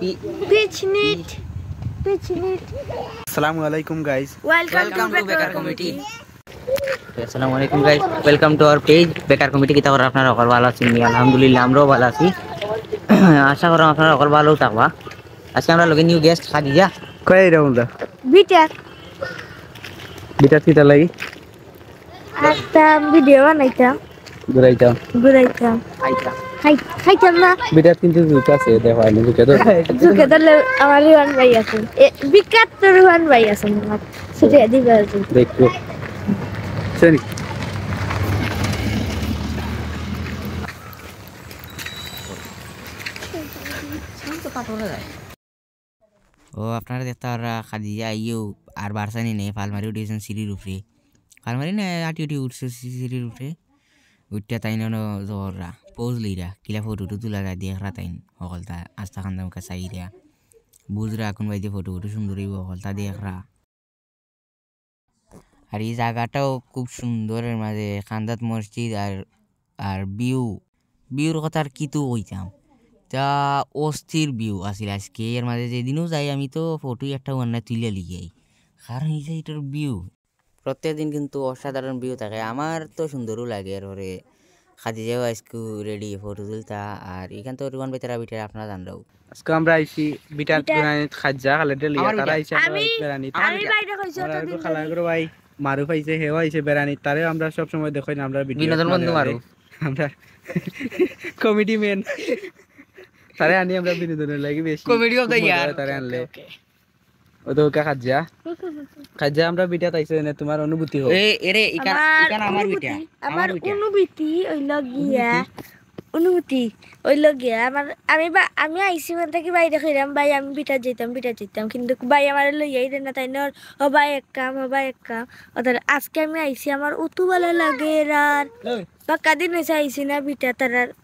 Pitchnet. Assalamualaikum guys. Welcome to Bekar Committee. Assalamualaikum guys. Welcome to our page Bekar Committee. Kita orang আপনারা সকল ভালো আছেন আলহামদুলিল্লাহ আমরাও ভালো আছি আশা করি আপনারা সকল ভালো থাকবা আজকে আমরা লগে নিউ গেস্ট খাদিজা কই রাউন্ডা বিটা কিটা লাগি একটা ভিডিও বানাইতাম ঘুরাইতাম খাইতাম না বিটা কিন্তু জুক আছে দেখো আমি জুকে ধরলে আমার রুহান ভাই আছে বিকাত রুহান ভাই আছে সেটা দিবা দেখো শুনি ও আপনারা দেখতে পারা খাদিজা আইও আর বারসানি নেই ফালমারি উঠেছেন সিঁড়ির উপরে ফালমারি না আটি উঠছে সিঁড়ির উপরে উঠতে তাই জোররা পোজ লইরা কিলা ফটো তুলা যায় দেখরা তাইন সকলতা আস্তা খান্দাম কাছাইরা বুঝরা এখন বাইতে ফটো সুন্দরই সকলতা দেখরা আর এই জায়গাটাও খুব সুন্দরের মাঝে খান্দাত মসজিদ আর বিউর কথা আর কি তো কইতাম তা অস্থির ভিউ আসিল আজকে এর মাঝে যেদিনও যাই আমি তো ফটো একটা অন্যায় তুলে লিগাই কারণ এই যে এটার ভিউ প্রত্যেক দিন কিন্তু অসাধারণ ভিউ থাকে আমার তো সুন্দরও লাগে এরপরে খাদিজাও আজকে রেডি ফটো তুলতা আর এখান তো রুয়ান বেতারা বিটার আপনারা জানরাও আজকে আমরা আইছি বিটার গ্রানিত খাজা খালেতে লিয়া তারা আইছে বেরানিত আমি বাইরে কইছো তো দিন খালাগর ভাই মারুফ আইছে হেও আইছে বেরানিত তারে আমরা সব সময় দেখই না আমরা বিনোদন বন্ধু মারু আমরা কমেডি ম্যান তারে আনি আমরা বিনোদনের লাগি বেশি কমেডিও তো यार তারে আনলে ও তো খাজা আমরা বিটা তাইছে না তোমার অনুভূতি হোক এরে ইকান আমার অনুভূতি ওই লগিয়া আমি আইসি মানে কি বাইরে কইরাম ভাই আমি বিটা যেতাম কিন্তু ভাই আমার লইয়াই দেন না তাই না ও ভাই এক কাম ওদের আজকে আমি আইসি আমার উতু ভালো লাগে আর পাকা দিন হইছে আইসি না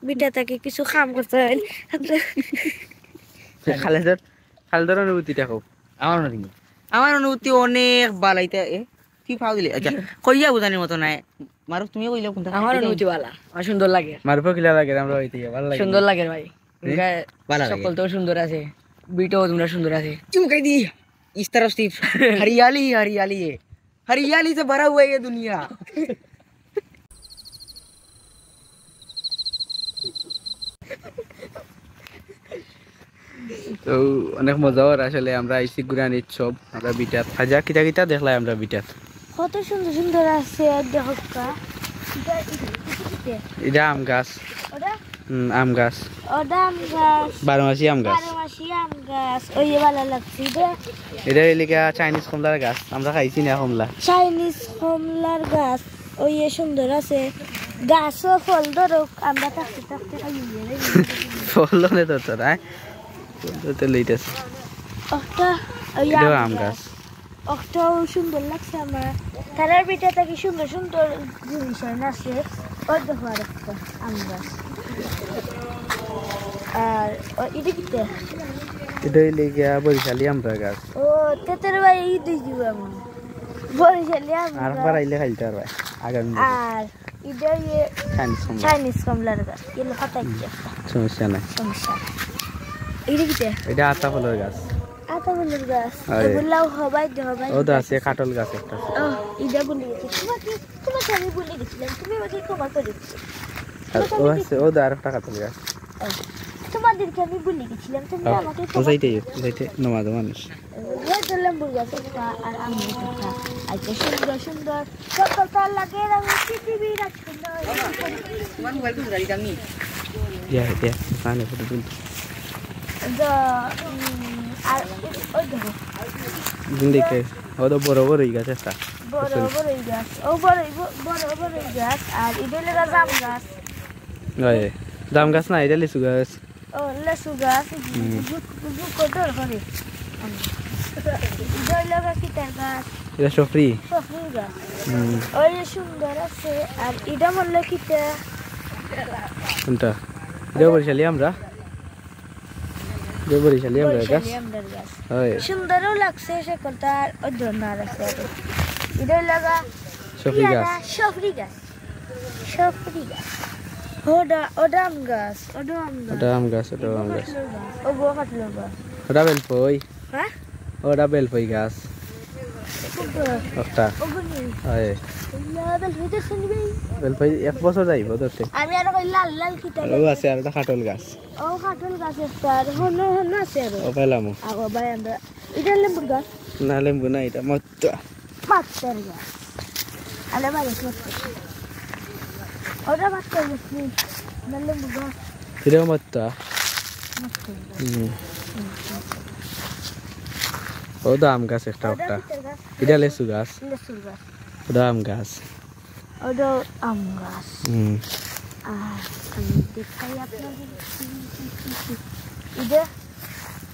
বিটা তাকে কিছু কাম করতে খালেদার অনুভূতিটা হোক আমার অনুভূতি অনেক বালাইতে কি ফাও দিলে আচ্ছা কইয়া বুঝানির মতো নাই মারু তুমি কইলে কোনটা আমার অনুভূতি ভালো আমার সুন্দর লাগে মারুফ কিলা লাগে আমরা হইতে ভালো লাগে সুন্দর লাগে ভাই ভালো লাগে সকল তো সুন্দর আছে বিটো তোমরা সুন্দর আছে चुमकाई दी इस तरफ सिर्फ हरियाली है हरियाली से भरा हुआ है ये दुनिया তো অনেক মজা আর আসলে আমরা আইছি গুরানিত সব আমরা বিটাত খাজা কিটা দেখলাই আমরা বিটাত কত সুন্দর আছে দেখকা এটা আম গাছ ওটা আম গাছ ওটা আম গাছ বারোমাসি আম গাছ ওই ভালো লাগছে এটা এলাকা চাইনিজ কমলার গাছ আমরা খাইছি না কমলা চাইনিজ কমলার গাছ ওই সুন্দর আছে গাছও ফল ধরুক আমরা থাকতে খাই ফল ধরে তো তোরা তো লইতেছে আম গাছ ওটাও সুন্দর লাগছে আমার তারার বিটা থেকে সুন্দর জিনিস আছে ওই দেখো আর একটা আম গাছ আর এটা লেগে বরিশালি আমরা গাছ ও তেতের ভাই দুই দিব আমি বরিশালি আর আইলে খাইতে আর ভাই আগামী আর এটা চাইনিজ কমলার গাছ এগুলো হাতাইছে সমস্যা নাই এটা আতা ফলের গাছ এগুলাও হবাই ও তো আছে কাটল গাছ একটা ইদা বলে গেছি তোমাকে আমি বলে গেছিলাম তুমি আমাকে ক্ষমা করে দিও ও আছে ও তো আরেকটা কাটল গাছ তোমাদেরকে আমি বলে গেছিলাম তুমি আমাকে যাইতে নমাজ মানুষ লেম্বুর গাছ আর আমি আচ্ছা সুন্দর সকলটা লাগে আমি পৃথিবী রাখছি না তোমার মোবাইল তো গাড়ি দামি দিয়া সামনে ফটো তুলতে আর ওই দেখো দেখে ও তো বড় গাছ একটা বড় গাছ ও বড় গাছ আর এটা লাগা জাম গাছ না এটা লিচু গাছ ও লিচু গাছ কতর করে এটা লাগা কিটার গাছ এটা সফরি গাছ ওই সুন্দর আছে আর এটা বললে কিটা কোনটা এটা বরিশালি আমরা গাছ সুন্দরও লাগছে সকলটা অধ্যয়ন আছে এটা লাগা সফরি গাছ ওটা আম গাছ ও গো কাটলো ওটা বেলফই হ্যাঁ ওটা বেলফই গাছ একটা ওগুনি হয় লাল হইতে শুনবি বেলফই 1 বছর যাইব ধরতে আমি আর ওই লাল লাল কিতা ও আছে আর একটা কাটল গাছ ও কাটল গাছ একটা আর হন হন আছে আর ও পেলাম আগো ভাই আমরা এটা লেবুর গাছ না লেম্বু না এটা মত্তা মাত্তার গাছ আলে ভাই ওটা মাত্তার গাছ না লেবুর গাছ এটা মত্তা মাত্তার গাছ ও দাম গাছ একটা ওটা একটা কিতার গাছ এটা লেসু গাছ লেসুর গাছ ওটা আম গাছ ওটা আম গাছ হুম আর আমি দেখাই আপনাদের এটা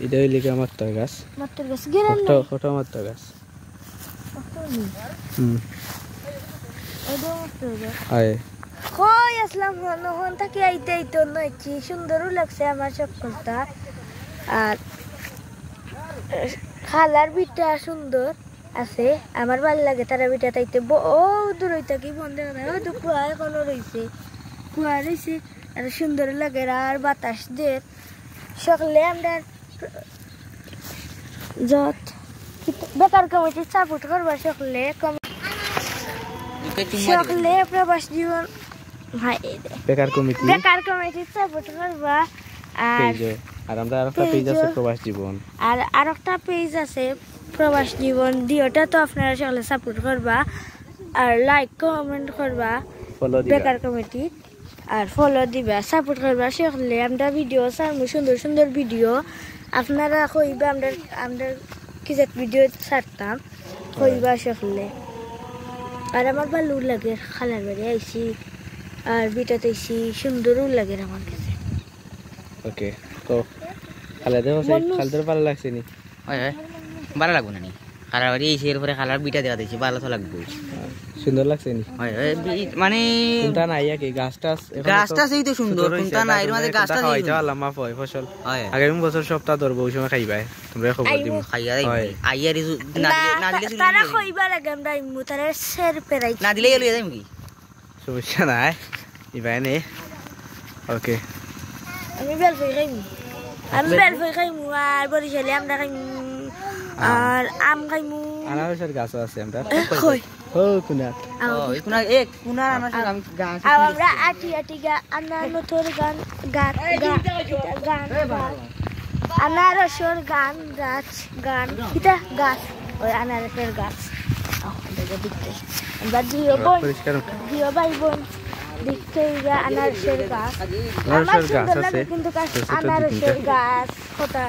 এটা হইলে কি মত্তা গাছ মাত্তার গাছ গেরান কত কত মত্তা গাছ হুম ওটা মাত্তার গাছ হয় কই আসলাম হন থাকি আইতে আইতে নইছি সুন্দরও লাগছে আমার সকলটা আর খালার বিটা সুন্দর আছে আমার ভালো লাগে তারা বিটা তাইতে ও দূর থাকি বন্ধ না ও তো কুয়া এখনো রয়েছে কুয়া রয়েছে আর সুন্দর লাগে আর বাতাস দিয়ে সকালে আমরা যত বেকার কমিটির সাপোর্ট করবা সকলে সকলে প্রবাস জীবন ভাই বেকার কমিটি বেকার কমিটির সাপোর্ট করবা আর পেজ আর আমরা আরেকটা পেজ আছে প্রবাস জীবন আর আরেকটা পেজ আছে প্রবাস জীবন দিওটা তো আপনারা সকলে সাপোর্ট করবা আর লাইক কমেন্ট করবা ফলো দিবা বেকার কমিটি আর ফলো দিবা সাপোর্ট করবা সকলে আমরা ভিডিও ছাড়মু সুন্দর সুন্দর ভিডিও আপনারা কইবা আমরা কি জাত ভিডিও ছাড়তাম কইবা সকলে আর আমার ভালো লাগে খালার বাড়ি আইছি আর বিটাতে আইছি সুন্দরও লাগে আমার কাছে ওকে তো খালাদের আছে খালাদের ভালো লাগছে নি হয় হয় ভালো লাগবো না নি খালার বাড়ি এসে এরপরে খালার বিটা দেওয়া দিয়েছি ভালো তো লাগবে সুন্দর লাগছে নি হয় হয় মানে কোনটা নাই কি গাছটা গাছটা সেই তো সুন্দর কোনটা না এর মধ্যে গাছটা সেই খাইতে পারলাম মা পয় ফসল হয় আগামী বছর সপ্তাহ ধরবো ওই সময় খাইবাই তোমরা খবর দিব খাইয়া হয়। আইয়ার না দিলে চুরি তারা হয়ে যাবে। কইবা লাগে আমরা ইমু তারা শের পেরাই না দিলে লইয়া যাই কি সমস্যা নাই ইবাই নে ওকে আমি বেলফই খাইমু আমি বেলফই খাইমু আর বরিশালে আমরা খাইমু আর আম খাইমু আনারসের গাছও আছে আমরা কই ও কোনা ও কোনা এক কোনা আমার আমি গাছ আর আমরা আটি আটি আনা নথর গান গান গান আনারসের গান গাছ গান কিটা গাছ ওই আনারসের গাছ আমরা দিও বোন পরিষ্কার দিও ভাই বোন দেখতে আনারসের গাছ আমার আনারসের গাছ সুন্দর লাগে আছে কিন্তু ছোট ছোট আনারসের গাছ কথা